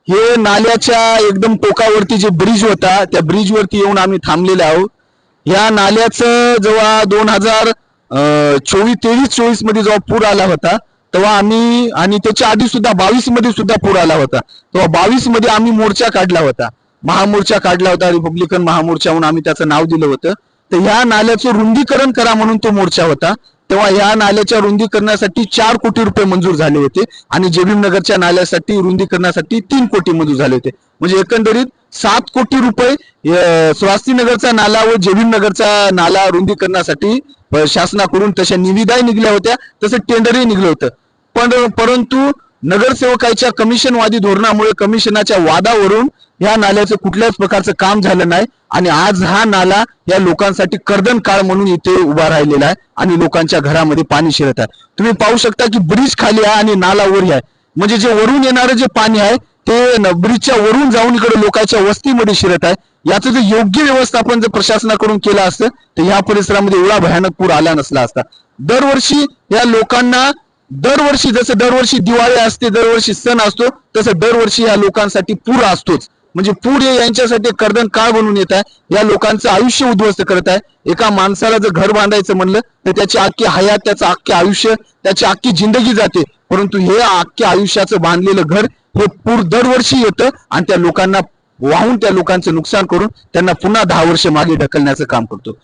हे नाल्याच्या एकदम टोकावरती जे ब्रिज होता त्या ब्रिज वरती येऊन आम्ही थांबलेले आहोत. या नाल्याचं जेव्हा 2023-24 मध्ये जेव्हा पूर आला होता तेव्हा आम्ही, आणि त्याच्या आधी सुद्धा 22 मध्ये सुद्धा पूर आला होता, तेव्हा 22 मध्ये आम्ही मोर्चा काढला होता, महामोर्चा काढला होता, रिपब्लिकन महामोर्चा म्हणून आम्ही त्याचं नाव दिलं होतं. तर ह्या नाल्याचं रुंदीकरण करा म्हणून तो मोर्चा होता. तेव्हा या नाल्याच्या रुंदीकरणासाठी 4 कोटी रुपये मंजूर झाले होते आणि जेभीमनगरच्या नाल्यासाठी रुंदीकरणासाठी 3 कोटी मंजूर झाले होते. म्हणजे एकंदरीत 7 कोटी रुपये स्वास्तीनगरचा नाला व जेभीमनगरचा नाला रुंदीकरणासाठी शासनाकडून तशा निविदाही निघल्या होत्या, तसं टेंडरही निघलं होतं. परंतु नगरसेवकाच्या कमिशनवादी धोरणामुळे, कमिशनाच्या वादावरून या नाल्याचं कुठल्याच प्रकारचं काम झालं नाही आणि आज हा नाला या लोकांसाठी कर्दन काळ म्हणून इथे उभा राहिलेला आहे आणि लोकांच्या घरामध्ये पाणी शिरत आहे. तुम्ही पाहू शकता की ब्रिज खाली आहे आणि नाला वर आहे. म्हणजे जे वरून येणारं जे पाणी आहे ते ब्रिजच्या वरून जाऊन इकडे लोकांच्या वस्तीमध्ये शिरत आहे. याचं जर योग्य व्यवस्थापन जर प्रशासनाकडून केलं असतं तर या परिसरामध्ये एवढा भयानक पूर आला नसला असता. दरवर्षी या लोकांना, दरवर्षी जसं दरवर्षी दिवाळी असते, दरवर्षी सण असतो, तसं दरवर्षी या लोकांसाठी पूर असतोच. म्हणजे पूर हे यांच्यासाठी कर्दन काळ बनून येत आहे, या लोकांचं आयुष्य उद्ध्वस्त करत आहे. एका माणसाला जर घर बांधायचं म्हणलं तर त्याची अख्खी हयात, त्याचं अख्खे आयुष्य, त्याची अख्खी जिंदगी जाते. परंतु हे अख्ख्या आयुष्याचं बांधलेलं घर हे पूर दरवर्षी येतं आणि त्या लोकांना वाहून त्या लोकांचं नुकसान करून त्यांना पुन्हा 10 वर्ष मागे ढकलण्याचं काम करतो.